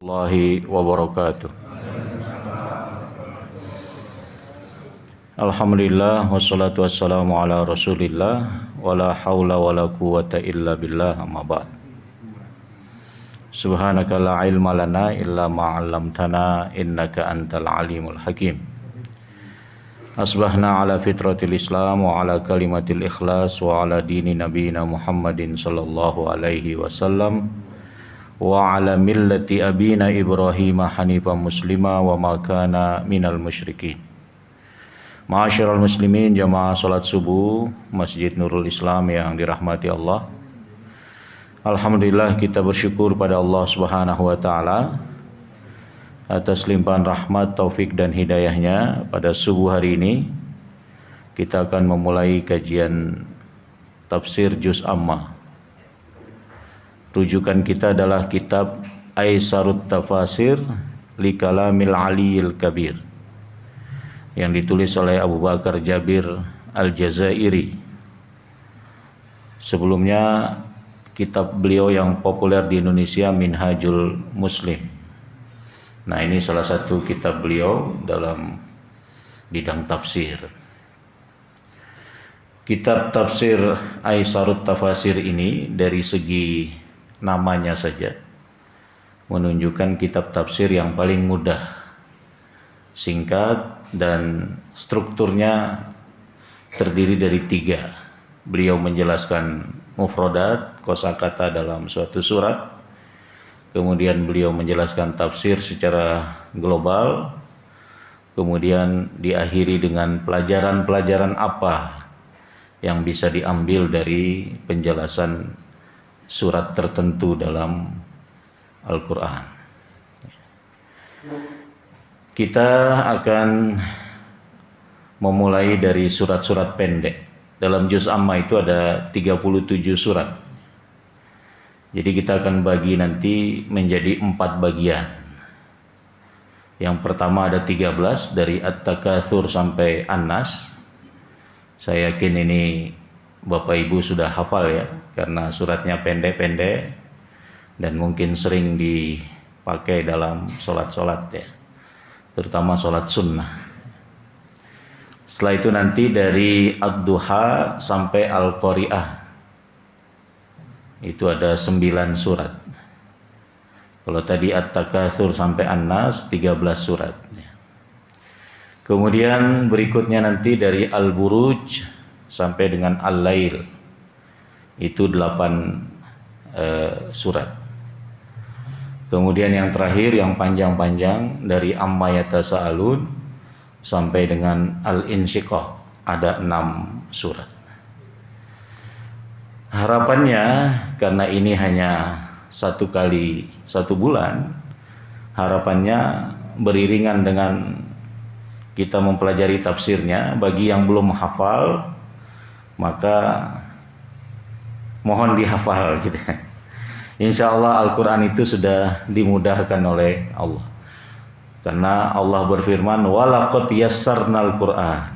warahmatullahi wabarakatuh. Alhamdulillah wassalatu wassalamu ala Rasulillah wala haula wala quwata illa billah amma ba'd. Subhanaka la ilma lana illa ma 'allamtana innaka antal alimul hakim. Asbahna ala fitratil Islam wa ala kalimatil ikhlas wa ala dini nabiyina Muhammadin sallallahu alaihi wasallam wa ala millati abina Ibrahim hanifan muslima wa ma kana minal musyrikin. Ma'asyiral muslimin jamaah salat subuh Masjid Nurul Islam yang dirahmati Allah. Alhamdulillah kita bersyukur pada Allah Subhanahu wa taala atas limpahan rahmat, taufik dan hidayahnya. Pada subuh hari ini kita akan memulai kajian tafsir juz amma. Rujukan kita adalah kitab Aisarut Tafasir li Kalamil Aliyil Kabir yang ditulis oleh Abu Bakar Jabir Al-Jazairi. Sebelumnya kitab beliau yang populer di Indonesia Minhajul Muslim. Nah, ini salah satu kitab beliau dalam bidang tafsir. Kitab tafsir Aisarut Tafasir ini dari segi namanya saja menunjukkan kitab tafsir yang paling mudah, singkat, dan strukturnya terdiri dari 3. Beliau menjelaskan mufradat, kosakata dalam suatu surat. Kemudian beliau menjelaskan tafsir secara global. Kemudian diakhiri dengan pelajaran-pelajaran apa yang bisa diambil dari penjelasan surat tertentu dalam Al-Quran. Kita akan memulai dari surat-surat pendek. Dalam juz amma itu ada 37 surat. Jadi kita akan bagi nanti menjadi 4 bagian. Yang pertama ada 13 dari At-Takatsur sampai An-Nas. Saya yakin ini Bapak Ibu sudah hafal ya, karena suratnya pendek-pendek dan mungkin sering dipakai dalam sholat-sholat ya, terutama sholat sunnah. Setelah itu nanti dari Ad-Duha sampai Al-Qari'ah itu ada 9 surat. Kalau tadi At-Takatsur sampai An-Nas 13 surat. Kemudian berikutnya nanti dari Al-Buruj sampai dengan Al-Lail itu 8 surat. Kemudian yang terakhir yang panjang-panjang dari Amma Yatasa'alun sampai dengan Al-Insyiqaq ada 6 surat. Harapannya karena ini hanya 1 kali 1 bulan, harapannya beriringan dengan kita mempelajari tafsirnya. Bagi yang belum hafal maka mohon dihafal gitu. Insya Allah Al-Quran itu sudah dimudahkan oleh Allah. Karena Allah berfirman, walaqad yassarnal Qur'an,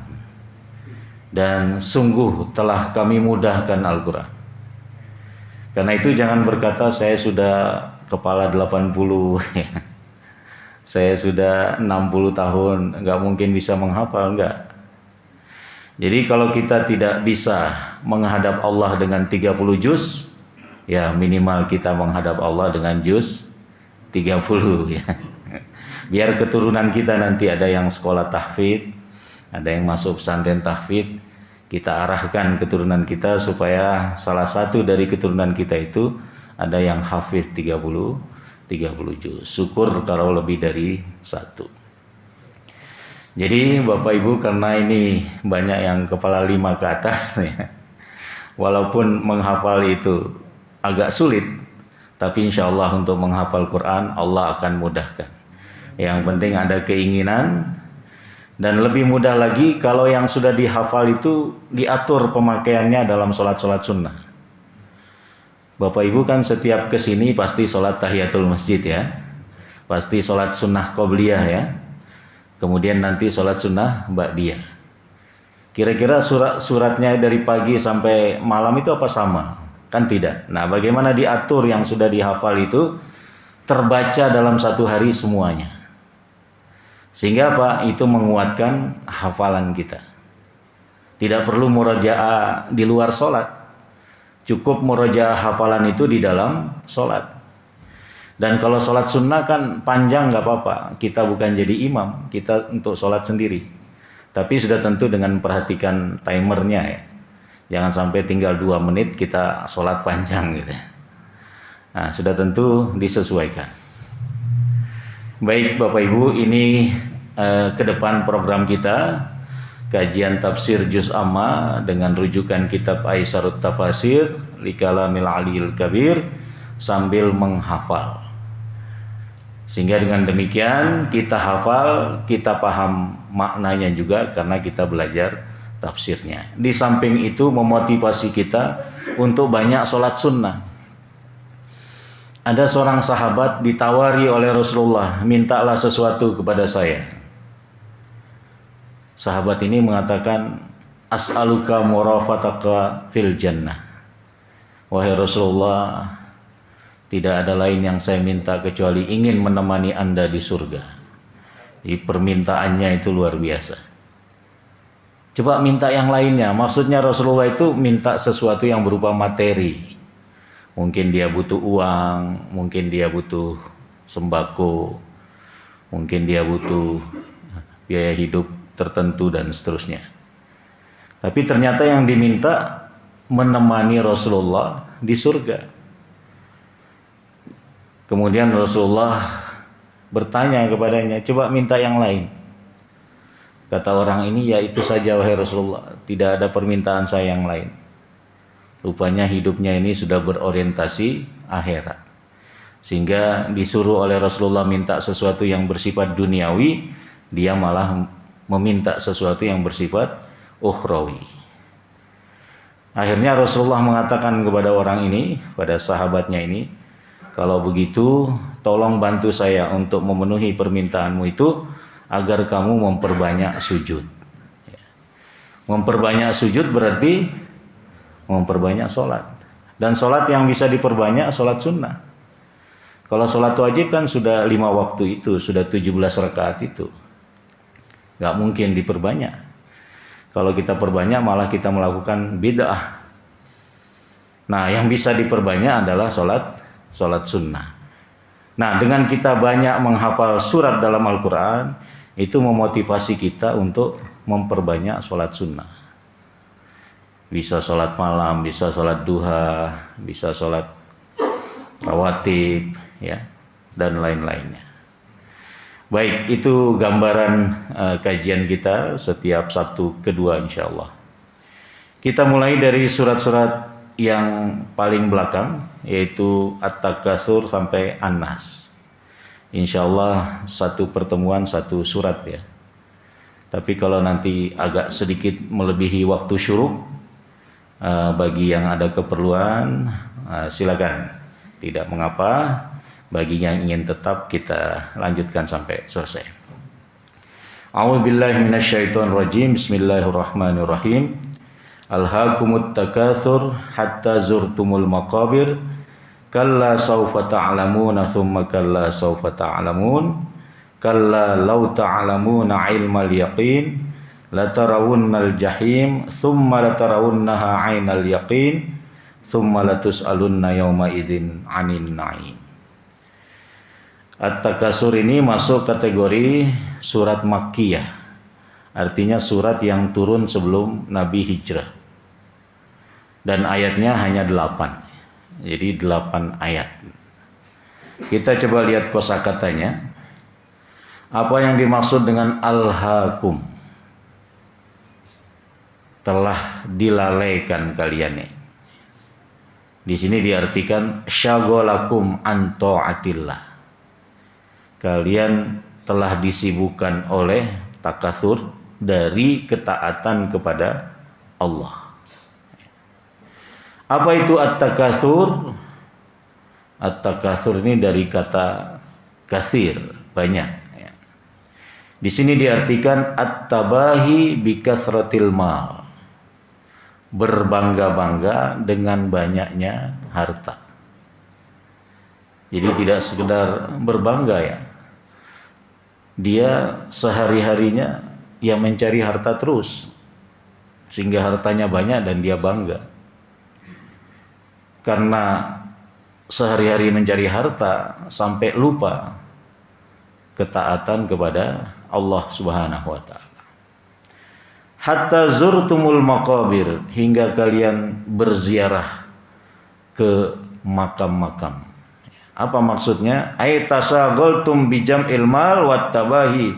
dan sungguh telah kami mudahkan Al-Quran. Karena itu jangan berkata saya sudah kepala 80 saya sudah 60 tahun nggak mungkin bisa menghafal, enggak. Jadi kalau kita tidak bisa menghadap Allah dengan 30 juz, ya minimal kita menghadap Allah dengan juz 30 ya. Biar keturunan kita nanti ada yang sekolah tahfidz, ada yang masuk pesantren tahfidz, kita arahkan keturunan kita supaya salah satu dari keturunan kita itu ada yang hafidz 30 juz. Syukur kalau lebih dari 1. Jadi Bapak Ibu, karena ini banyak yang kepala 5 ke atas ya, walaupun menghafal itu agak sulit, tapi insya Allah untuk menghafal Quran Allah akan mudahkan. Yang penting ada keinginan, dan lebih mudah lagi kalau yang sudah dihafal itu diatur pemakaiannya dalam sholat-sholat sunnah. Bapak Ibu kan setiap kesini pasti sholat tahiyatul masjid ya, pasti sholat sunnah qobliyah ya, kemudian nanti sholat sunnah ba'diyah. Kira-kira suratnya dari pagi sampai malam itu apa sama? Kan tidak. Nah, bagaimana diatur yang sudah dihafal itu terbaca dalam satu hari semuanya. Sehingga apa? Itu menguatkan hafalan kita. Tidak perlu murojaah di luar sholat. Cukup murojaah hafalan itu di dalam sholat. Dan kalau sholat sunnah kan panjang nggak apa-apa. Kita bukan jadi imam, kita untuk sholat sendiri. Tapi sudah tentu dengan perhatikan timernya ya. Jangan sampai tinggal 2 menit kita sholat panjang gitu. Nah, sudah tentu disesuaikan. Baik Bapak Ibu, ini ke depan program kita kajian tafsir juz amma dengan rujukan kitab Aisarut Tafasir li Kalamil Aliyil Kabir sambil menghafal. Sehingga dengan demikian kita hafal, kita paham maknanya juga karena kita belajar tafsirnya. Di samping itu memotivasi kita untuk banyak sholat sunnah. Ada seorang sahabat ditawari oleh Rasulullah, mintalah sesuatu kepada saya. Sahabat ini mengatakan, as'aluka murafataka fil jannah. Wahai Rasulullah, tidak ada lain yang saya minta kecuali ingin menemani Anda di surga. Jadi permintaannya itu luar biasa. Coba minta yang lainnya. Maksudnya Rasulullah itu minta sesuatu yang berupa materi. Mungkin dia butuh uang, mungkin dia butuh sembako, mungkin dia butuh biaya hidup tertentu dan seterusnya. Tapi ternyata yang diminta menemani Rasulullah di surga. Kemudian Rasulullah bertanya kepadanya, coba minta yang lain. Kata orang ini, ya itu saja wahai Rasulullah, tidak ada permintaan saya yang lain. Rupanya hidupnya ini sudah berorientasi akhirat. Sehingga disuruh oleh Rasulullah minta sesuatu yang bersifat duniawi, dia malah meminta sesuatu yang bersifat ukhrawi. Akhirnya Rasulullah mengatakan kepada orang ini, pada sahabatnya ini, kalau begitu tolong bantu saya untuk memenuhi permintaanmu itu agar kamu memperbanyak sujud. Memperbanyak sujud berarti memperbanyak sholat. Dan sholat yang bisa diperbanyak sholat sunnah. Kalau sholat wajib kan sudah 5 waktu itu, sudah 17 rakaat itu. Gak mungkin diperbanyak. Kalau kita perbanyak malah kita melakukan bid'ah. Nah, yang bisa diperbanyak adalah sholat sunnah. Nah, dengan kita banyak menghafal surat dalam Al-Quran, itu memotivasi kita untuk memperbanyak sholat sunnah. Bisa sholat malam, bisa sholat duha, bisa sholat rawatib, ya, dan lain-lainnya. Baik, itu gambaran kajian kita setiap Sabtu kedua insya Allah. Kita mulai dari surat-surat yang paling belakang, yaitu At-Takatsur sampai An-Nas. Insya Allah satu pertemuan satu surat ya. Tapi kalau nanti agak sedikit melebihi waktu syuruk, bagi yang ada keperluan silakan, tidak mengapa. Bagi yang ingin tetap kita lanjutkan sampai selesai. A'udzubillahi minasyaitonirrajim. Bismillahirrahmanirrahim. Alhaakumut takatsur hatta zurtumul maqabir. Kalla sawfa ta'lamuna thumma kalla sawfa ta'lamun. Kalla law ta'lamuna ilmal yaqin latarawunnal jahim thumma latarawunnaha 'ainal yaqin thumma latus'alunna yawma idzin 'anin na'im. At-Takatsur ini masuk kategori surat Makkiyah. Artinya surat yang turun sebelum Nabi hijrah. Dan ayatnya hanya 8. Jadi 8 ayat. Kita coba lihat kosakatanya. Apa yang dimaksud dengan alhaakum? Telah dilalaikan kalian. Di sini diartikan syagolakum an ta'atillah. Kalian telah disibukkan oleh takatsur dari ketaatan kepada Allah. Apa itu at-takatsur? At-takatsur ini dari kata kasir, banyak. Di sini diartikan at-tabahi bi kasratil mal. Berbangga-bangga dengan banyaknya harta. Jadi tidak sekedar berbangga ya. Dia sehari-harinya ya mencari harta terus, sehingga hartanya banyak dan dia bangga. Karena sehari-hari mencari harta sampai lupa ketaatan kepada Allah Subhanahu wa taala. Hatta zurtumul maqabir, hingga kalian berziarah ke makam-makam. Apa maksudnya? Ay tasaghaltum bijam'il mal wattabahi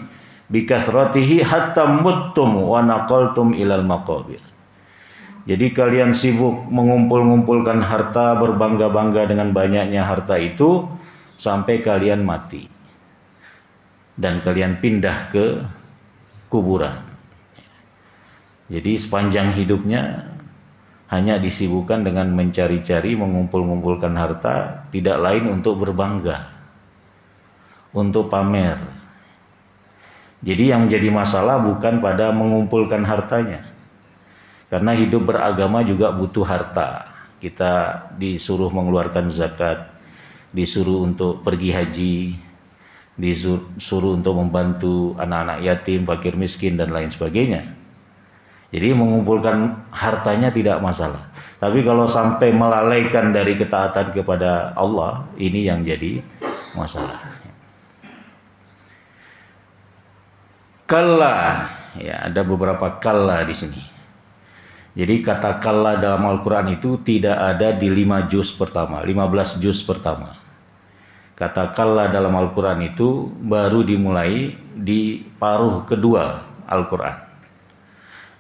bikathratihi hatta muttum wa naqaltum ilal maqabir. Jadi kalian sibuk mengumpul-ngumpulkan harta, berbangga-bangga dengan banyaknya harta itu sampai kalian mati. Dan kalian pindah ke kuburan. Jadi sepanjang hidupnya hanya disibukkan dengan mencari-cari, mengumpul-ngumpulkan harta, tidak lain untuk berbangga, untuk pamer. Jadi yang menjadi masalah bukan pada mengumpulkan hartanya, karena hidup beragama juga butuh harta. Kita disuruh mengeluarkan zakat, disuruh untuk pergi haji, disuruh untuk membantu anak-anak yatim, fakir miskin dan lain sebagainya. Jadi mengumpulkan hartanya tidak masalah. Tapi kalau sampai melalaikan dari ketaatan kepada Allah, ini yang jadi masalah. Kalla, ya ada beberapa kalla di sini. Jadi kata kalla dalam Al-Quran itu tidak ada di 5 juz pertama, 15 juz pertama. Kata kalla dalam Al-Quran itu baru dimulai di paruh kedua Al-Quran.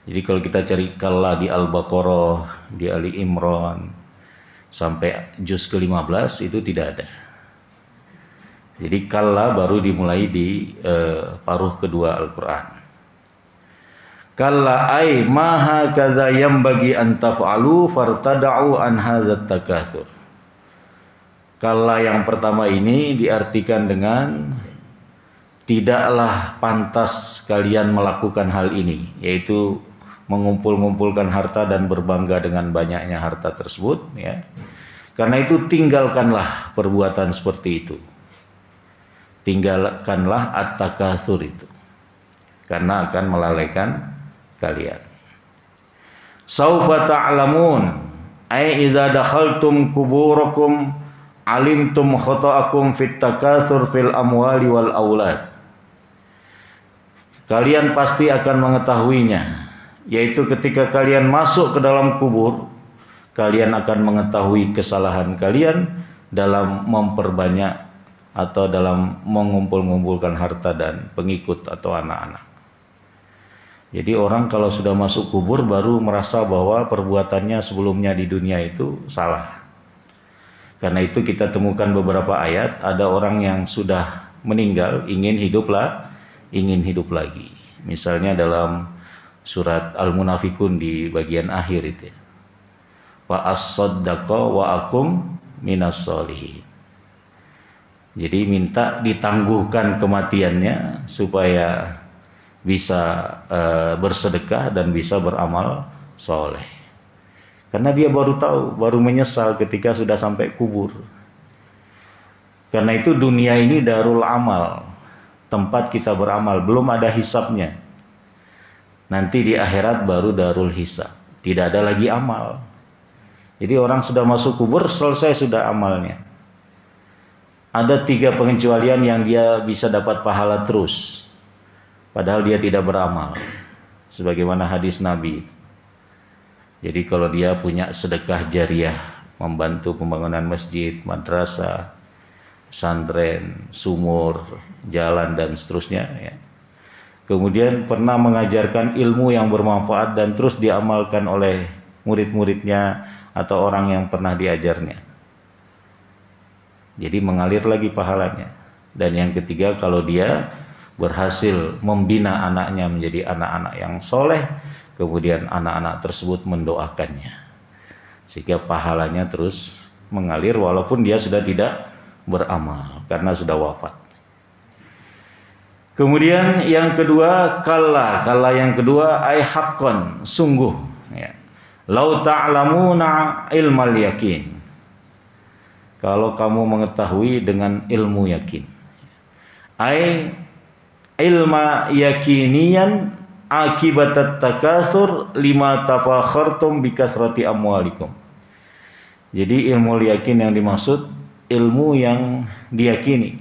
Jadi kalau kita cari kalla di Al-Baqarah, di Ali Imran, sampai juz ke-15 itu tidak ada. Jadi kalla baru dimulai di paruh kedua Al-Quran. Kalla ay maha kadza yambagi an taf'alu fartada'u an hadzat takatsur. Kalla yang pertama ini diartikan dengan tidaklah pantas kalian melakukan hal ini, yaitu mengumpul-ngumpulkan harta dan berbangga dengan banyaknya harta tersebut, ya. Karena itu tinggalkanlah perbuatan seperti itu. Tinggalkanlah at-takatsur itu, karena akan melalaikan kalian. Saufa ta'lamun ay idza dakhaltum kuburakum alimtum khata'akum fit takatsur fil amwali wal aulad. Kalian pasti akan mengetahuinya, yaitu ketika kalian masuk ke dalam kubur, kalian akan mengetahui kesalahan kalian dalam memperbanyak atau dalam mengumpul-ngumpulkan harta dan pengikut atau anak-anak. Jadi orang kalau sudah masuk kubur baru merasa bahwa perbuatannya sebelumnya di dunia itu salah. Karena itu kita temukan beberapa ayat, ada orang yang sudah meninggal ingin hidup lagi. Misalnya dalam surat Al-Munafikun di bagian akhir itu. Wa as-saddaqa wa akum minas sholihin. Jadi minta ditangguhkan kematiannya supaya bisa bersedekah dan bisa beramal soleh. Karena dia baru tahu, baru menyesal ketika sudah sampai kubur. Karena itu dunia ini darul amal, tempat kita beramal, belum ada hisabnya. Nanti di akhirat baru darul hisab, tidak ada lagi amal. Jadi orang sudah masuk kubur, selesai sudah amalnya. Ada 3 pengecualian yang dia bisa dapat pahala terus, padahal dia tidak beramal, sebagaimana hadis Nabi. Jadi kalau dia punya sedekah jariah, membantu pembangunan masjid, madrasah, pesantren, sumur, jalan dan seterusnya, ya. Kemudian pernah mengajarkan ilmu yang bermanfaat dan terus diamalkan oleh murid-muridnya atau orang yang pernah diajarnya. Jadi mengalir lagi pahalanya. Dan yang ketiga, kalau dia berhasil membina anaknya menjadi anak-anak yang soleh, kemudian anak-anak tersebut mendoakannya, sehingga pahalanya terus mengalir walaupun dia sudah tidak beramal karena sudah wafat. Kemudian yang kedua, kalla yang kedua ay haqqan, sungguh, ya. Lau ta'lamuna ilmal yakin. kalau kamu mengetahui dengan ilmu yakin. Ai ilma yakinian akibat takatsur lima tafakhartum bikasrati amwalikum. Jadi ilmu yakin yang dimaksud ilmu yang diyakini.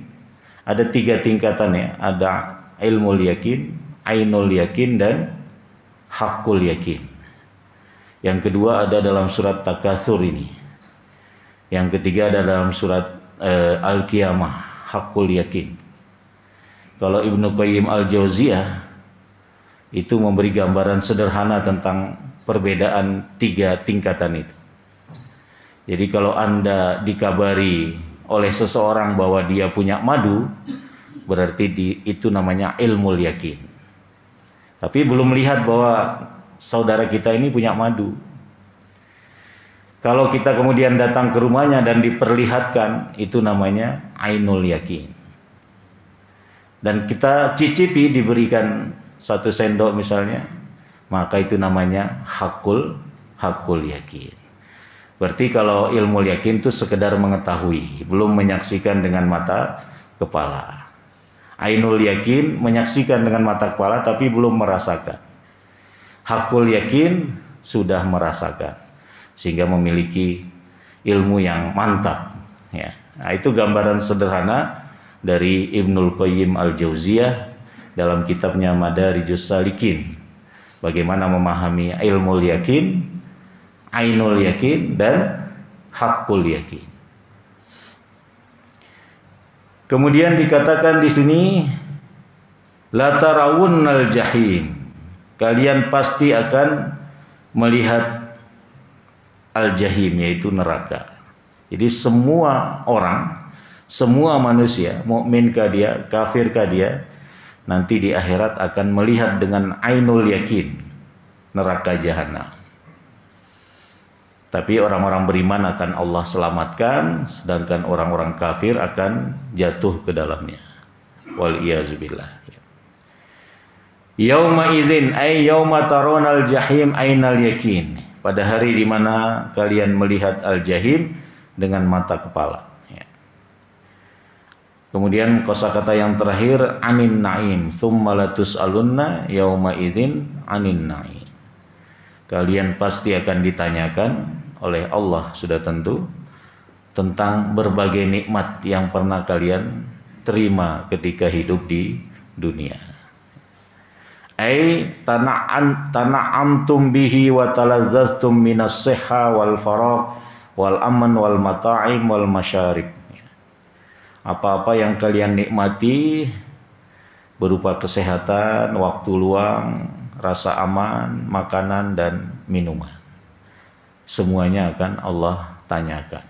Ada 3 tingkatannya. Ada ilmu yakin, ainul yakin, dan hakul yakin. Yang kedua ada dalam surat Takatsur ini. Yang ketiga ada dalam surat Al-Qiyamah, hakul yakin. Kalau Ibnu Qayyim Al-Jauziyah itu memberi gambaran sederhana tentang perbedaan 3 tingkatan itu. Jadi kalau Anda dikabari oleh seseorang bahwa dia punya madu, berarti itu namanya ilmu yakin. Tapi belum melihat bahwa saudara kita ini punya madu. Kalau kita kemudian datang ke rumahnya dan diperlihatkan, itu namanya ainul yakin. Dan kita cicipi, diberikan 1 sendok misalnya, maka itu namanya hakul yakin. Berarti kalau ilmu yakin itu sekedar mengetahui, belum menyaksikan dengan mata kepala. Ainul yakin menyaksikan dengan mata kepala tapi belum merasakan. Hakul yakin sudah merasakan, sehingga memiliki ilmu yang mantap. Ya. Nah, itu gambaran sederhana dari Ibnul Qayyim Al-Jauziyah dalam kitabnya Madarijus Salikin. Bagaimana memahami ilmu yakin, ainul yakin, dan hakul yakin. Kemudian dikatakan di sini, la tarawunnal jahim. Kalian pasti akan melihat al-jahim, yaitu neraka. Jadi semua orang, semua manusia, mukminkah dia, kafirkah dia, nanti di akhirat akan melihat dengan ainul yakin neraka jahanam. Tapi orang-orang beriman akan Allah selamatkan, sedangkan orang-orang kafir akan jatuh ke dalamnya. Wal iyazubillah. Yauma idzin ay yauma taronal jahim ainal yakin. Pada hari di mana kalian melihat al-jahim dengan mata kepala. Ya. Kemudian kosakata yang terakhir anin naim, tsumma latus'alunna yauma idzin anin naim. Kalian pasti akan ditanyakan oleh Allah, sudah tentu, tentang berbagai nikmat yang pernah kalian terima ketika hidup di dunia. Ai tana'amtum bihi wa talazzaztum minas sihha wal faragh wal aman wal mata'im wal masyarib. Apa-apa yang kalian nikmati berupa kesehatan, waktu luang, rasa aman, makanan dan minuman, semuanya akan Allah tanyakan.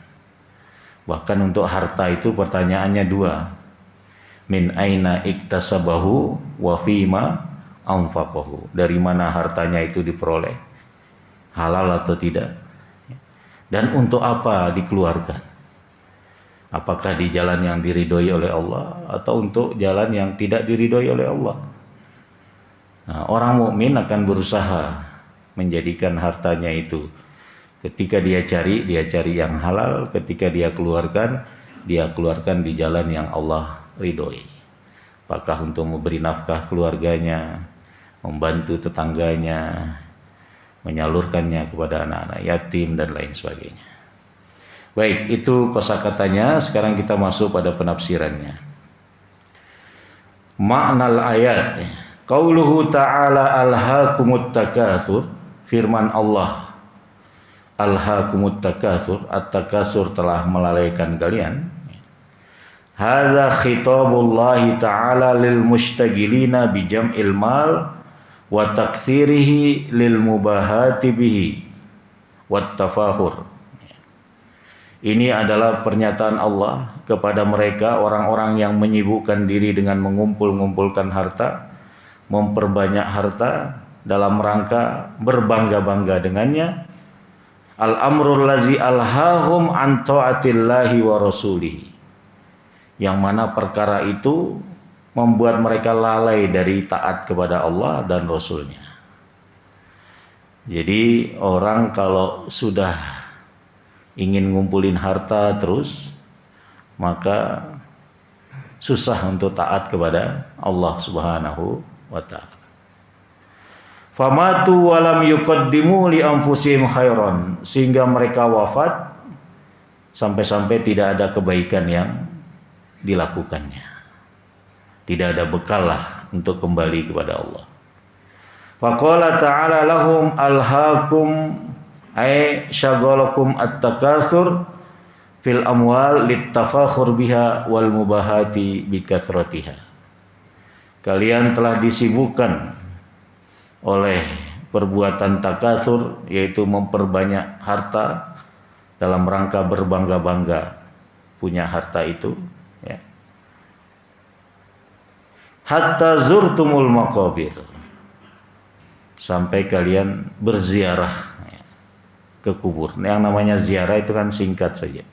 Bahkan untuk harta itu pertanyaannya 2. Min aina iktasabahu wa fima anfaqahu. Dari mana hartanya itu diperoleh? Halal atau tidak? Dan untuk apa dikeluarkan? Apakah di jalan yang diridhoi oleh Allah atau untuk jalan yang tidak diridhoi oleh Allah? Nah, orang mukmin akan berusaha menjadikan hartanya itu, ketika dia cari yang halal, ketika dia keluarkan di jalan yang Allah ridhoi. Apakah untuk memberi nafkah keluarganya, membantu tetangganya, menyalurkannya kepada anak-anak yatim dan lain sebagainya. Baik, itu kosakatanya. Sekarang kita masuk pada penafsirannya. Maknal ayat, qauluhu ta'ala alhaakumut takatsur, firman Allah, alhaakumut takatsur, at-takatsur telah melalaikan kalian. Hadza khitabullahi ta'ala lil mustaghilina bi jam'il mal wa taktsirihi lil mubahati bihi wat tafahur. Ini adalah pernyataan Allah kepada mereka, orang-orang yang menyibukkan diri dengan mengumpul-ngumpulkan harta, memperbanyak harta dalam rangka berbangga-bangga dengannya. Al-amrul lazi alhahum an ta'atillahi wa rasulihi. Yang mana perkara itu membuat mereka lalai dari taat kepada Allah dan Rasulnya. Jadi orang kalau sudah ingin ngumpulin harta terus, maka susah untuk taat kepada Allah Subhanahu wa taala. Famatu walam yuqaddimu li anfusihim khairan, sehingga mereka wafat sampai-sampai tidak ada kebaikan yang dilakukannya. Tidak ada bekal lah untuk kembali kepada Allah. Faqala ta'ala lahum alhaakum ay syagalakum at-takatsur fil amwal littafakhur biha wal mubahati bikathratiha. Kalian telah disibukkan oleh perbuatan takatsur, yaitu memperbanyak harta dalam rangka berbangga-bangga punya harta itu, ya. Hatta zurtumul maqabir, sampai kalian berziarah ke kubur. Yang namanya ziarah itu kan singkat saja.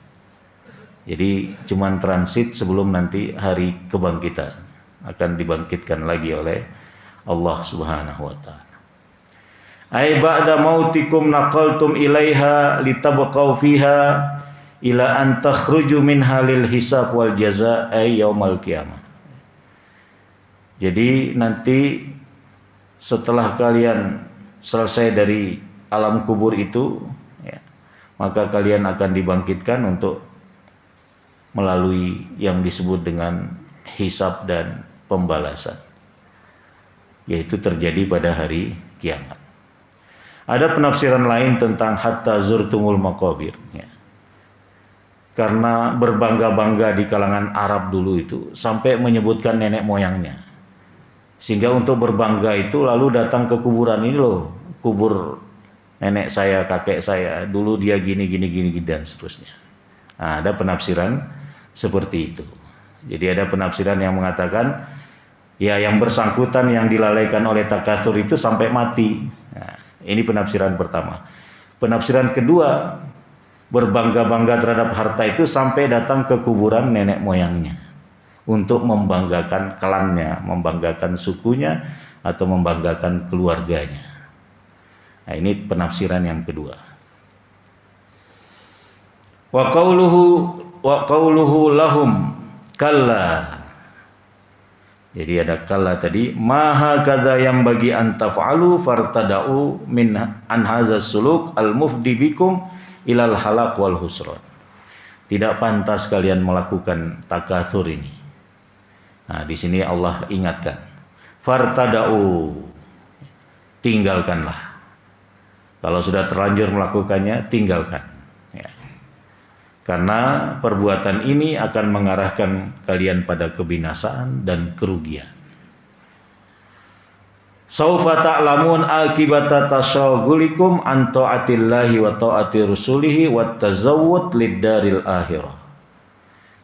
Jadi cuman transit sebelum nanti hari kebangkitan, akan dibangkitkan lagi oleh Allah Subhanahu wa taala. Ai ba'da mautikum naqaltum ilaiha litabqau fiha ila an takhruju minha lil hisab wal jazaa ay yaumal qiyamah. Jadi nanti setelah kalian selesai dari alam kubur itu, ya, maka kalian akan dibangkitkan untuk melalui yang disebut dengan hisab dan pembalasan, yaitu terjadi pada hari kiamat. Ada penafsiran lain tentang hatta zurtumul maqabir, ya. Karena berbangga-bangga di kalangan Arab dulu itu sampai menyebutkan nenek moyangnya. Sehingga untuk berbangga itu lalu datang ke kuburan ini loh, kubur nenek saya, kakek saya, dulu dia gini dan seterusnya. Nah, ada penafsiran seperti itu. Jadi ada penafsiran yang mengatakan, ya yang bersangkutan yang dilalaikan oleh takatsur itu sampai mati. Nah, ini penafsiran pertama. Penafsiran kedua, berbangga-bangga terhadap harta itu sampai datang ke kuburan nenek moyangnya untuk membanggakan klannya, membanggakan sukunya, atau membanggakan keluarganya. Nah, ini penafsiran yang kedua. Wa qauluhu lahum kalla. Jadi ada kalla tadi, maha kadza yang bagi antaf'alu fartada'u min an hadzas suluk al mufdi bikum ilal halak wal husran. Tidak pantas kalian melakukan takatsur ini. Nah, di sini Allah ingatkan, fartada'u, tinggalkanlah. Kalau sudah terlanjur melakukannya, tinggalkan. Ya. Karena perbuatan ini akan mengarahkan kalian pada kebinasaan dan kerugian. Saufa ta'lamun akibata tasyagulikum an ta'atillahi wa ta'ati rusulihi wa tazawwud lid-daril akhirah.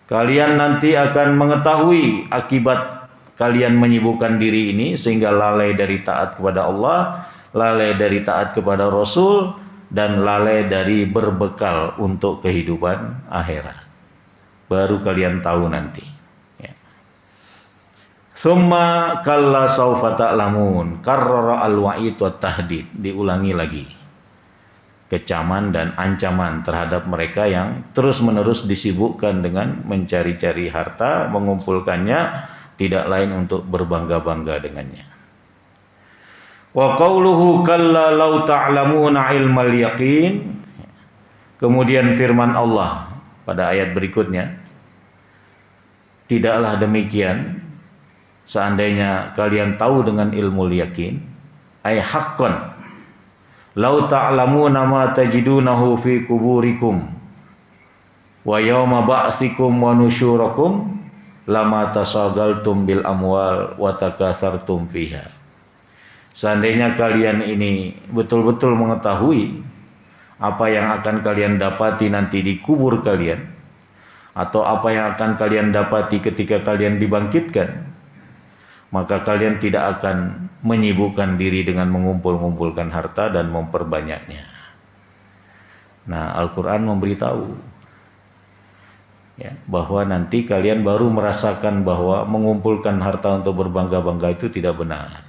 Kalian nanti akan mengetahui akibat kalian menyibukkan diri ini sehingga lalai dari taat kepada Allah, lalai dari taat kepada Rasul, dan lalai dari berbekal untuk kehidupan akhirat. Baru kalian tahu nanti. Ya. Summa kalla saufa ta'lamun, karrara al-wa'id wa tahdid, diulangi lagi. Kecaman dan ancaman terhadap mereka yang terus-menerus disibukkan dengan mencari-cari harta, mengumpulkannya, tidak lain untuk berbangga-bangga dengannya. Wa qauluhu kalla law ta'lamuna ilmal yaqin. Kemudian firman Allah pada ayat berikutnya, tidaklah demikian seandainya kalian tahu dengan ilmu yakin, ay haqqan lau ta'lamuna ma tajidunahu fi kuburikum wa yawma ba'tsikum wa nusyurakum lama tasagaltum bil amwal wa takatsartum fiha. Seandainya kalian ini betul-betul mengetahui apa yang akan kalian dapati nanti di kubur kalian, atau apa yang akan kalian dapati ketika kalian dibangkitkan, maka kalian tidak akan menyibukkan diri dengan mengumpul-ngumpulkan harta dan memperbanyaknya. Nah, Al-Quran memberitahu, ya, bahwa nanti kalian baru merasakan bahwa mengumpulkan harta untuk berbangga-bangga itu tidak benar.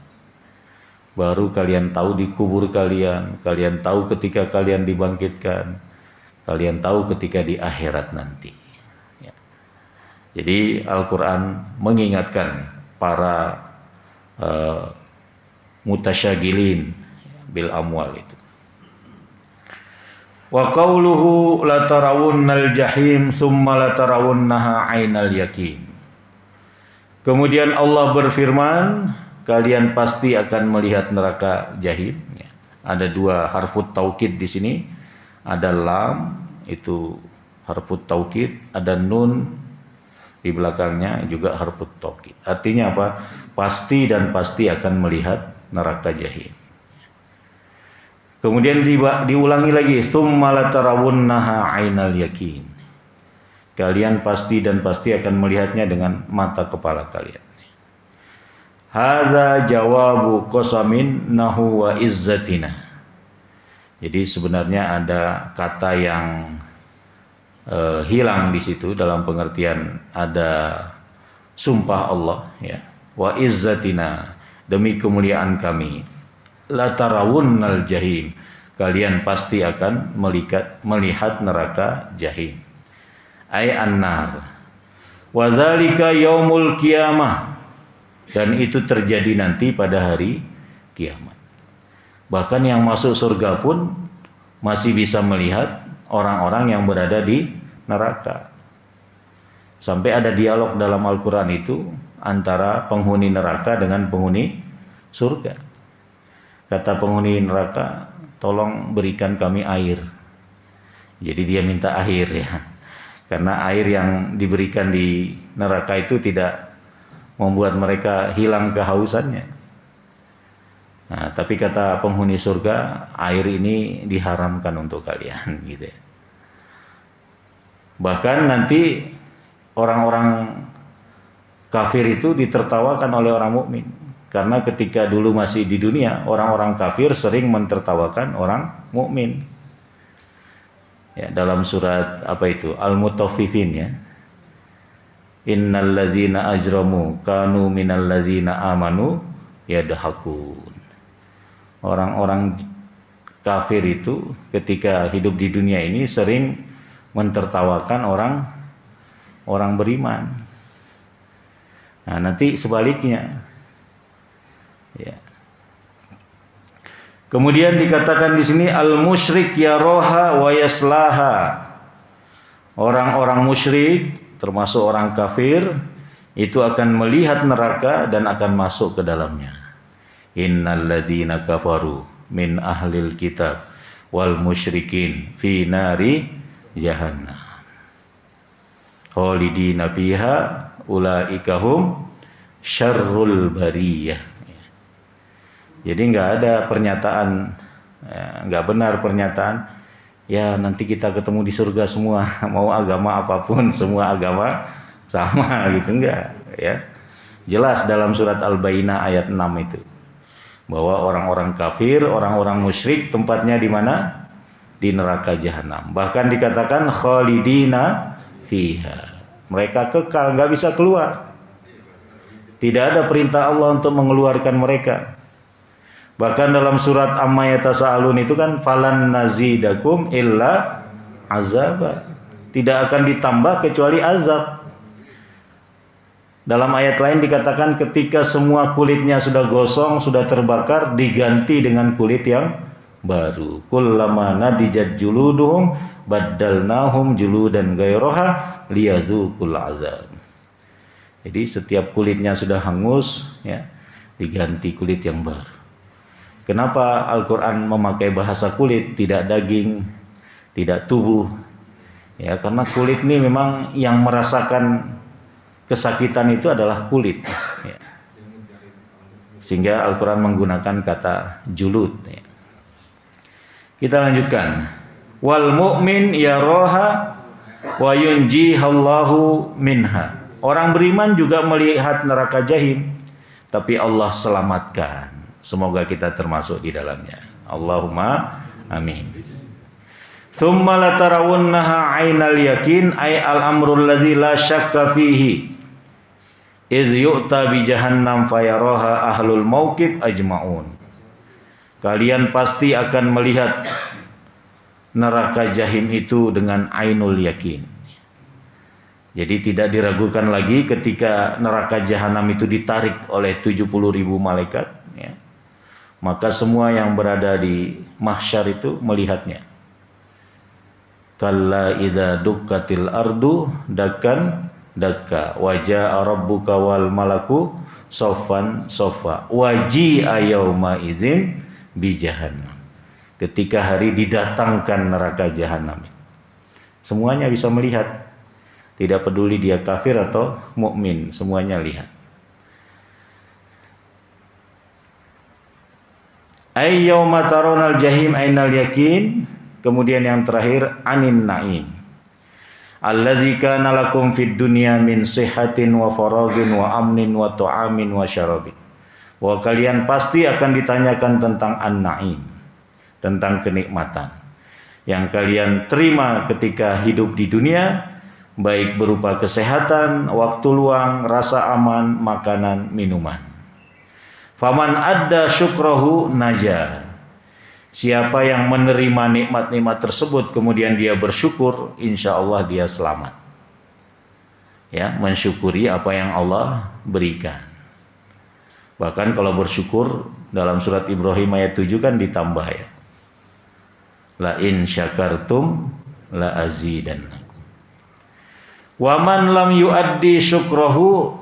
Baru kalian tahu di kubur kalian tahu ketika kalian dibangkitkan, kalian tahu ketika di akhirat nanti. Ya. Jadi Al-Quran mengingatkan para mutasyagilin bil amwal itu. Wa qauluhu latarawunnal jahim summa latarawunnaha ainal yakin. Kemudian Allah berfirman, kalian pasti akan melihat neraka jahim. Ada dua harfut taukid di sini. Ada lam, itu harfut taukid. Ada nun di belakangnya juga harfut taukid. Artinya apa? Pasti dan pasti akan melihat neraka jahim. Kemudian diulangi lagi, tsumma latarawunnaha ainal yakin. Kalian pasti dan pasti akan melihatnya dengan mata kepala kalian. Hadza jawabu qasamin nahu wa izzatina. Jadi sebenarnya ada kata yang hilang di situ dalam pengertian ada sumpah Allah ya. Wa izzatina, demi kemuliaan kami. Latarawunnal jahim, kalian pasti akan melihat neraka jahim. Ai annar. Wa dzalika yaumul qiyamah, dan itu terjadi nanti pada hari kiamat. Bahkan yang masuk surga pun masih bisa melihat orang-orang yang berada di neraka. Sampai ada dialog dalam Al-Quran itu antara penghuni neraka dengan penghuni surga. Kata penghuni neraka, tolong berikan kami air. Jadi dia minta air ya. Karena air yang diberikan di neraka itu tidak membuat mereka hilang kehausannya. Nah, tapi kata penghuni surga, air ini diharamkan untuk kalian gitu ya. Bahkan nanti orang-orang kafir itu ditertawakan oleh orang mukmin. Karena ketika dulu masih di dunia, orang-orang kafir sering mentertawakan orang mukmin. Ya, dalam surat apa itu? Al-Mutaffifin ya. Innal ladzina ajramu kanu minal ladzina amanu yadhakun. Orang-orang kafir itu ketika hidup di dunia ini sering mentertawakan orang beriman. Nah, nanti sebaliknya. Ya. Kemudian dikatakan di sini al-musyrik yaroha wa yaslaha. Orang-orang musyrik termasuk orang kafir itu akan melihat neraka dan akan masuk ke dalamnya. Innal ladzina kafaru min ahlil kitab wal musyrikin fi nari jahannam khalidina fiha ulaika hum syarrul bariyah. Jadi nggak ada pernyataan, nggak benar pernyataan, ya nanti kita ketemu di surga semua, mau agama apapun, semua agama sama gitu, enggak ya. Jelas dalam surat Al-Bayyinah ayat 6 itu, bahwa orang-orang kafir, orang-orang musyrik tempatnya di mana? Di neraka jahanam. Bahkan dikatakan khalidina fiha. Mereka kekal, nggak bisa keluar. Tidak ada perintah Allah untuk mengeluarkan mereka. Bahkan dalam surat Amma Yatasaalun itu kan falan nazidakum illa azab. Tidak akan ditambah kecuali azab. Dalam ayat lain dikatakan ketika semua kulitnya sudah gosong, sudah terbakar, diganti dengan kulit yang baru. Kullama nadijat juluduhum baddalnahum juludan ghairaha liyadzuqul azab. Jadi setiap kulitnya sudah hangus ya, diganti kulit yang baru. Kenapa Al-Quran memakai bahasa kulit, tidak daging, tidak tubuh? Ya, karena kulit ini memang yang merasakan kesakitan itu adalah kulit. Ya. Sehingga Al-Quran menggunakan kata julud. Ya. Kita lanjutkan. Wal mu'min yaroha wa yunjihallahu minha. Orang beriman juga melihat neraka jahim, tapi Allah selamatkan. Semoga kita termasuk di dalamnya. Allahumma amin. Tsumma latarawunnaha ainal yakin ay al-amrul ladzi la syakka fihi. Idz yu'ta bi jahannam fayaroha ahlul mauqif ajmaun. Kalian pasti akan melihat neraka jahim itu dengan ainul yakin. Jadi tidak diragukan lagi ketika neraka jahanam itu ditarik oleh 70.000 malaikat, ya. Maka semua yang berada di mahsyar itu melihatnya. Kalla idza dukkatil ardu dakkan dakka waja'a rabbuka wal malaku soffan soffa waji'a yauma idzin bi jahannam. Ketika hari didatangkan neraka jahanam, semuanya bisa melihat. Tidak peduli dia kafir atau mukmin, semuanya lihat. Ay yauma taronal jahim ainal yakin. Kemudian yang terakhir anin naim. Alladzi kana lakum fid dunya min sihatin wa faragin wa amnin wa tu'amin wa syarabin. Bahwa kalian pasti akan ditanyakan tentang an-naim, tentang kenikmatan yang kalian terima ketika hidup di dunia, baik berupa kesehatan, waktu luang, rasa aman, makanan, minuman. Faman adda syukrahu naja. Siapa yang menerima nikmat-nikmat tersebut kemudian dia bersyukur, insya Allah dia selamat. Ya, mensyukuri apa yang Allah berikan. Bahkan kalau bersyukur dalam surat Ibrahim ayat 7 kan ditambah, ya. La in syakartum la azidannakum. Waman lam yuaddi syukrahu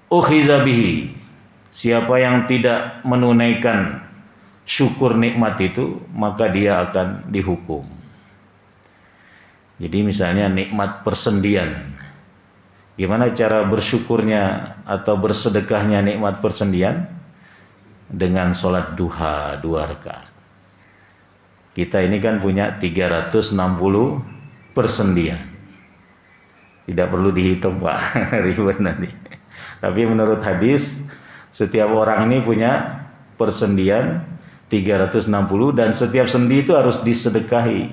ukhiza bihi. Siapa yang tidak menunaikan syukur nikmat itu, maka dia akan dihukum. Jadi misalnya nikmat persendian. Gimana cara bersyukurnya atau bersedekahnya nikmat persendian? Dengan sholat duha 2 rakaat. Kita ini kan punya 360 persendian. Tidak perlu dihitung, Pak, ribet nanti. Tapi menurut hadis, setiap orang ini punya persendian 360 dan setiap sendi itu harus disedekahi.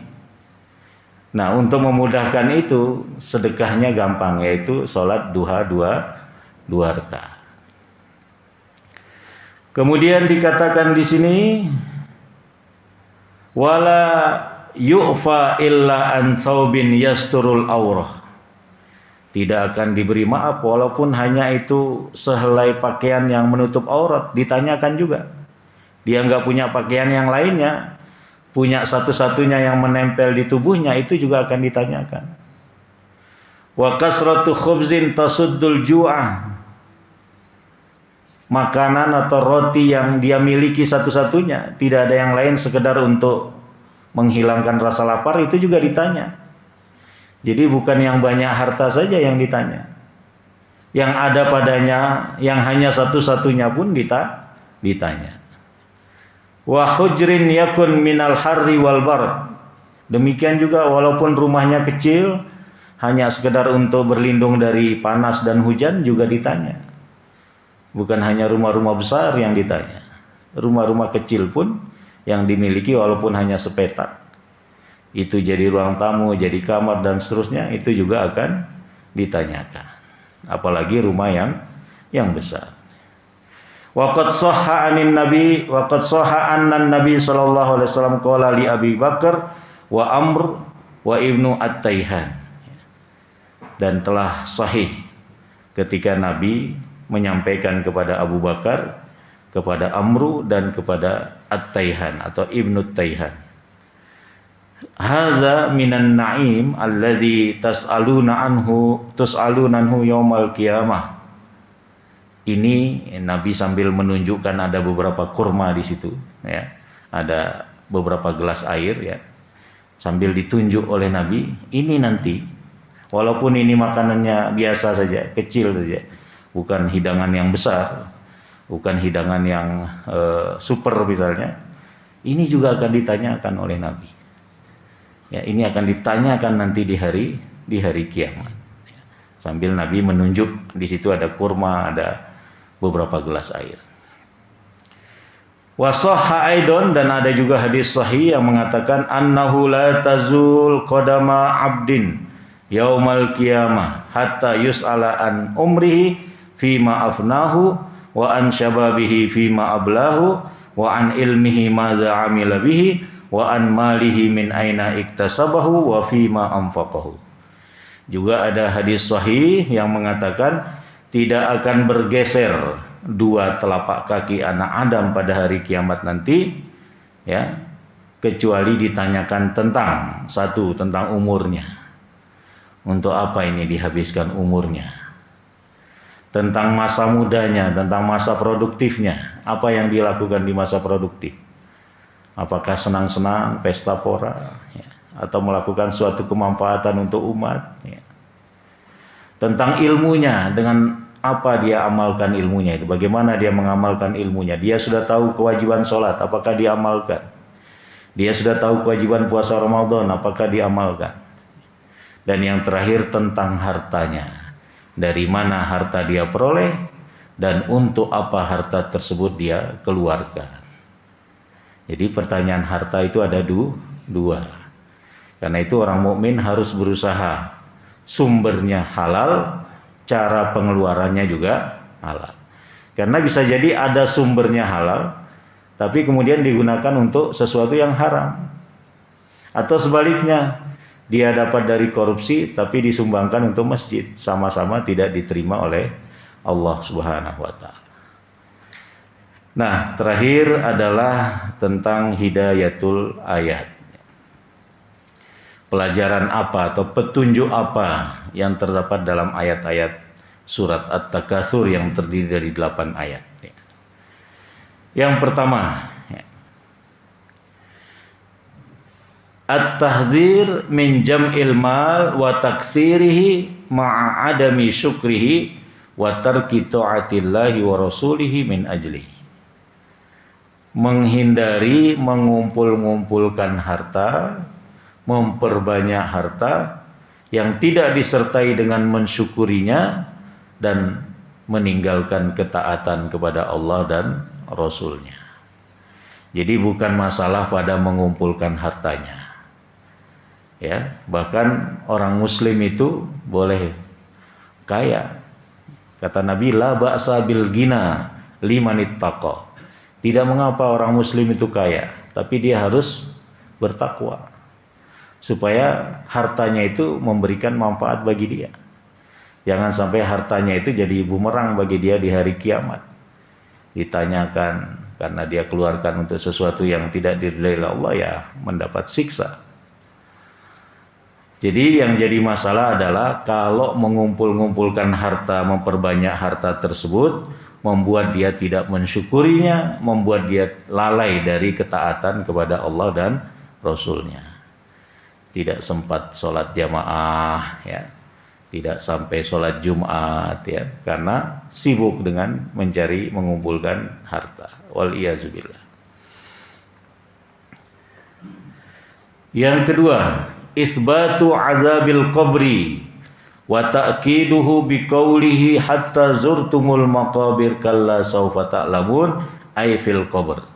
Nah, untuk memudahkan itu, sedekahnya gampang, yaitu sholat duha 2 rakaat. Kemudian dikatakan di sini, wala yu'fa illa an thawbin yasturul aurah. Tidak akan diberi maaf walaupun hanya itu sehelai pakaian yang menutup aurat. Ditanyakan juga. Dia nggak punya pakaian yang lainnya, punya satu-satunya yang menempel di tubuhnya, itu juga akan ditanyakan. Wa kasratu khubzin tasuddul ju'ah. Makanan atau roti yang dia miliki satu-satunya, tidak ada yang lain sekedar untuk menghilangkan rasa lapar, itu juga ditanya. Jadi bukan yang banyak harta saja yang ditanya. Yang ada padanya, yang hanya satu-satunya pun ditanya. Wa hujrin yakun minal harri wal bard. Demikian juga walaupun rumahnya kecil, hanya sekedar untuk berlindung dari panas dan hujan juga ditanya. Bukan hanya rumah-rumah besar yang ditanya. Rumah-rumah kecil pun yang dimiliki walaupun hanya sepetak, itu jadi ruang tamu, jadi kamar dan seterusnya, itu juga akan ditanyakan. Apalagi rumah yang besar. Waqad shahha anin nabi waqad shahha annan nabi sallallahu alaihi wasallam qala li Abi Bakar wa Amr wa Ibnu At-Taihan. Dan telah sahih ketika Nabi menyampaikan kepada Abu Bakar, kepada Amru dan kepada At-Taihan atau Ibnu At-Taihan. Hadza minan na'im alladzi tas'aluna anhu yaumal qiyamah. Ini Nabi sambil menunjukkan ada beberapa kurma di situ, ya. Ada beberapa gelas air, ya. Sambil ditunjuk oleh Nabi, ini nanti walaupun ini makanannya biasa saja, kecil saja, bukan hidangan yang besar, bukan hidangan yang super misalnya, ini juga akan ditanyakan oleh Nabi. Ya, ini akan ditanyakan nanti di hari kiamat. Sambil Nabi menunjuk, di situ ada kurma, ada beberapa gelas air. Wa sahha aidon, dan ada juga hadis sahih yang mengatakan annahu la tazul qadama abdin yaumal qiyamah hatta yus'ala an umrihi fima afnahu wa an syababihi fima ablahu wa an ilmihi madza amila bihi wa an malihi min aina iktasabahu wa fima anfaqahu. Juga ada hadis sahih yang mengatakan tidak akan bergeser dua telapak kaki anak Adam pada hari kiamat nanti, ya, kecuali ditanyakan tentang umurnya. Untuk apa ini dihabiskan umurnya? Tentang masa mudanya, tentang masa produktifnya. Apa yang dilakukan di masa produktif? Apakah senang-senang, pesta pora, ya, atau melakukan suatu kemanfaatan untuk umat? Ya. Tentang ilmunya, dengan apa dia amalkan ilmunya itu, bagaimana dia mengamalkan ilmunya. Dia sudah tahu kewajiban sholat, apakah dia amalkan? Dia sudah tahu kewajiban puasa Ramadan, apakah dia amalkan? Dan yang terakhir tentang hartanya, dari mana harta dia peroleh dan untuk apa harta tersebut dia keluarkan. Jadi pertanyaan harta itu ada dua. Karena itu orang mukmin harus berusaha sumbernya halal, cara pengeluarannya juga halal. Karena bisa jadi ada sumbernya halal, tapi kemudian digunakan untuk sesuatu yang haram. Atau sebaliknya, dia dapat dari korupsi tapi disumbangkan untuk masjid, sama-sama tidak diterima oleh Allah Subhanahu wa taala. Nah, terakhir adalah tentang hidayatul ayat. Pelajaran apa atau petunjuk apa yang terdapat dalam ayat-ayat surat At-Takatsur yang terdiri dari 8 ayat. Yang pertama, At-tahdzir min jam'il mal wa taktsirihi ma'a adami syukrihi wa tarki ta'atillahi wa rasulihi min ajlihi. Menghindari mengumpul-ngumpulkan harta, memperbanyak harta yang tidak disertai dengan mensyukurinya dan meninggalkan ketaatan kepada Allah dan Rasulnya. Jadi bukan masalah pada mengumpulkan hartanya, ya, bahkan orang muslim itu boleh kaya. Kata Nabi, la ba'sa bil ghina liman ittaqa. Tidak mengapa orang muslim itu kaya, tapi dia harus bertakwa supaya hartanya itu memberikan manfaat bagi dia. Jangan sampai hartanya itu jadi bumerang bagi dia di hari kiamat. Ditanyakan karena dia keluarkan untuk sesuatu yang tidak diridhai Allah, ya mendapat siksa. Jadi yang jadi masalah adalah kalau mengumpul-ngumpulkan harta, memperbanyak harta tersebut membuat dia tidak mensyukurinya, membuat dia lalai dari ketaatan kepada Allah dan Rasulnya. Tidak sempat sholat jamaah, ya, tidak sampai sholat Jumat, ya, karena sibuk dengan mencari mengumpulkan harta. Wal-iyazubillah. Yang kedua, isbatu azabil qabri wa ta'kiduhu biqaulihi hatta zurtumul maqabir kalla sawfa ta'lamun ay fil qabr.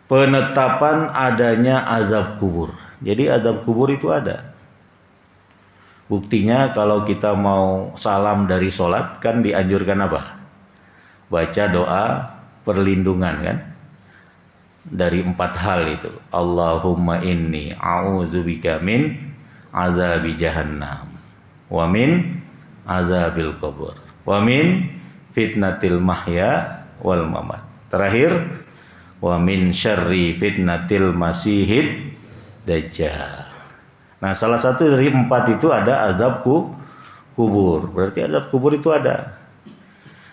Penetapan adanya azab kubur. Jadi azab kubur itu ada. Buktinya kalau kita mau salam dari sholat kan dianjurkan apa? Baca doa perlindungan kan? Dari 4 hal itu. Allahumma inni a'udzubika min azabi jahannam wa min azabil kubur wa min fitnatil mahya wal mamat. Terakhir, wa min syarri fitnatil masihid dajjal. Nah, salah satu dari 4 itu ada azab kubur. Berarti azab kubur itu ada.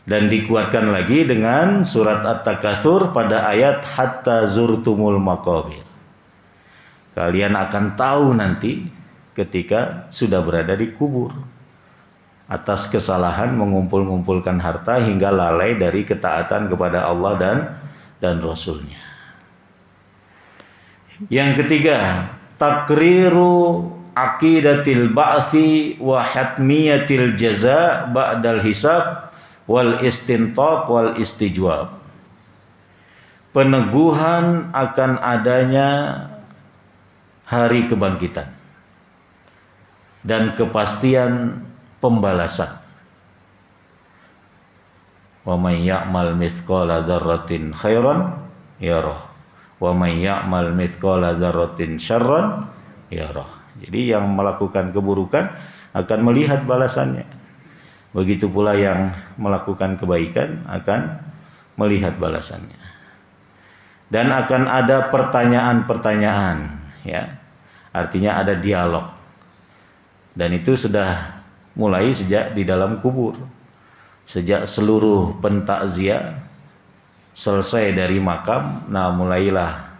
Dan dikuatkan lagi dengan surat At-Takatsur pada ayat hatta zurtumul maqabir. Kalian akan tahu nanti ketika sudah berada di kubur atas kesalahan mengumpul-ngumpulkan harta hingga lalai dari ketaatan kepada Allah dan Rasulnya. Yang ketiga, takriru aqidatil ba'si wa hatmiyatil jaza ba'dal hisab wal istintaq wal istijwab. Peneguhan akan adanya hari kebangkitan dan kepastian pembalasan. Wa may ya'mal mithqala dzarratin khairan yarah wa may ya'mal mithqala dzarratin syarran yarah. Jadi yang melakukan keburukan akan melihat balasannya. Begitu pula yang melakukan kebaikan akan melihat balasannya. Dan akan ada pertanyaan-pertanyaan, ya. Artinya ada dialog. Dan itu sudah mulai sejak di dalam kubur. Sejak seluruh pentakziah selesai dari makam, nah mulailah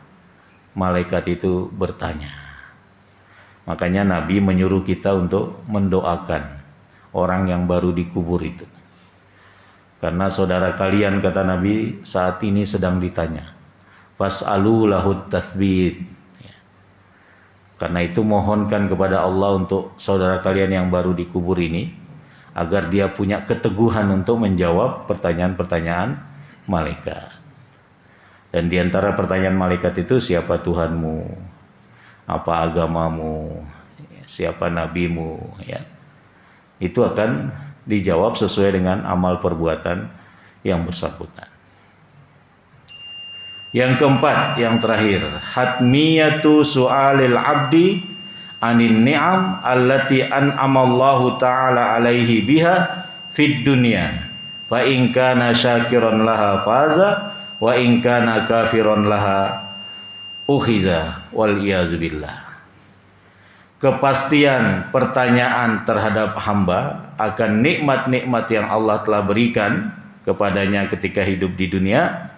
malaikat itu bertanya. Makanya Nabi menyuruh kita untuk mendoakan orang yang baru dikubur itu. Karena saudara kalian, kata Nabi, saat ini sedang ditanya. Fas'alu lahut tathbit. Karena itu mohonkan kepada Allah untuk saudara kalian yang baru dikubur ini, agar dia punya keteguhan untuk menjawab pertanyaan-pertanyaan malaikat. Dan diantara pertanyaan malaikat itu, siapa Tuhanmu, apa agamamu, siapa nabimu, ya. Itu akan dijawab sesuai dengan amal perbuatan yang bersangkutan. Yang keempat, yang terakhir, hatmiyatu su'alil abdi anin ni'am allati an'amallahu ta'ala alaihi biha fid dunya fa in kana syakiran laha faza wa in kana kafiran laha ukhiza wal iyazubillah. Kepastian pertanyaan terhadap hamba akan nikmat-nikmat yang Allah telah berikan kepadanya ketika hidup di dunia.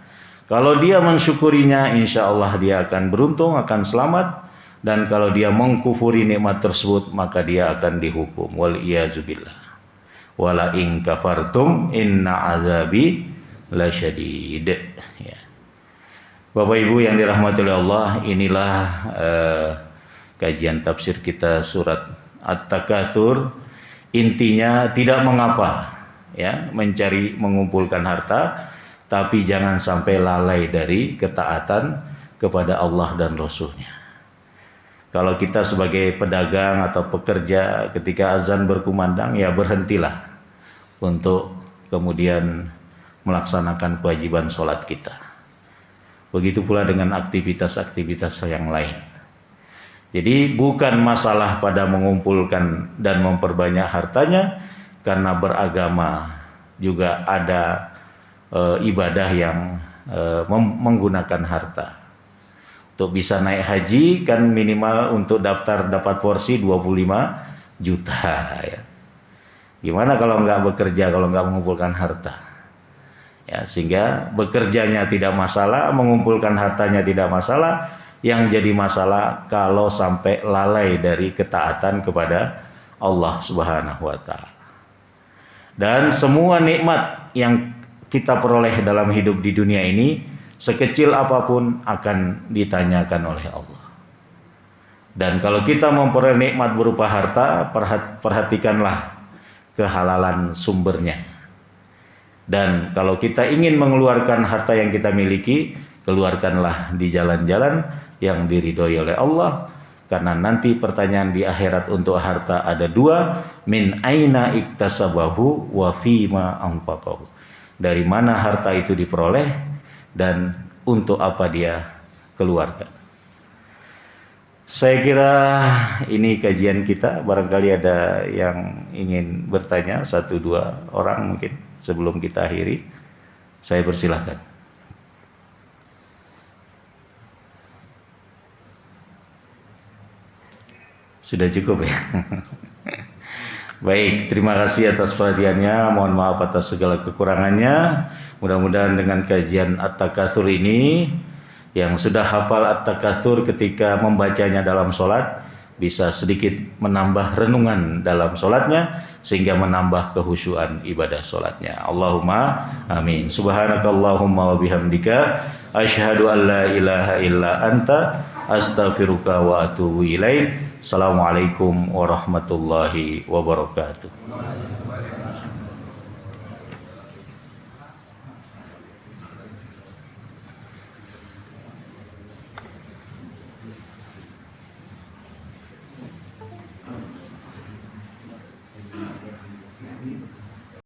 Kalau dia mensyukurinya, insya Allah dia akan beruntung, akan selamat. Dan kalau dia mengkufuri nikmat tersebut, maka dia akan dihukum. Wal iyazubillah. Wala in kafartum inna azabi lasyadid. Ya. Bapak Ibu yang dirahmati oleh Allah, inilah kajian tafsir kita surat At-Takatsur. Intinya tidak mengapa ya mencari mengumpulkan harta, tapi jangan sampai lalai dari ketaatan kepada Allah dan Rasul-Nya. Kalau kita sebagai pedagang atau pekerja, ketika azan berkumandang, ya berhentilah untuk kemudian melaksanakan kewajiban sholat kita. Begitu pula dengan aktivitas-aktivitas yang lain. Jadi bukan masalah pada mengumpulkan dan memperbanyak hartanya, karena beragama juga ada ibadah yang menggunakan harta. Untuk bisa naik haji kan minimal untuk daftar dapat porsi 25 juta ya. Gimana kalau nggak bekerja, kalau nggak mengumpulkan harta? Ya, sehingga bekerjanya tidak masalah, mengumpulkan hartanya tidak masalah. Yang jadi masalah kalau sampai lalai dari ketaatan kepada Allah Subhanahu wa taala. Dan semua nikmat yang kita peroleh dalam hidup di dunia ini, sekecil apapun akan ditanyakan oleh Allah. Dan kalau kita memperoleh nikmat berupa harta, perhatikanlah kehalalan sumbernya. Dan kalau kita ingin mengeluarkan harta yang kita miliki, keluarkanlah di jalan-jalan yang diridhoi oleh Allah. Karena nanti pertanyaan di akhirat untuk harta ada dua, min aina iktasabahu wa fima anfaqahu. Dari mana harta itu diperoleh dan untuk apa dia keluarkan. Saya kira ini kajian kita. Barangkali ada yang ingin bertanya, 1-2 orang mungkin sebelum kita akhiri. Saya persilahkan. Sudah cukup ya? Baik, terima kasih atas perhatiannya. Mohon maaf atas segala kekurangannya. Mudah-mudahan dengan kajian At-Takatsur ini, yang sudah hafal At-Takatsur ketika membacanya dalam sholat, bisa sedikit menambah renungan dalam sholatnya, sehingga menambah kehusyuan ibadah sholatnya. Allahumma amin. Subhanakallahumma wa bihamdika, asyhadu an la ilaha illa anta, astaghfiruka wa atubu ilaik. Assalamualaikum warahmatullahi wabarakatuh.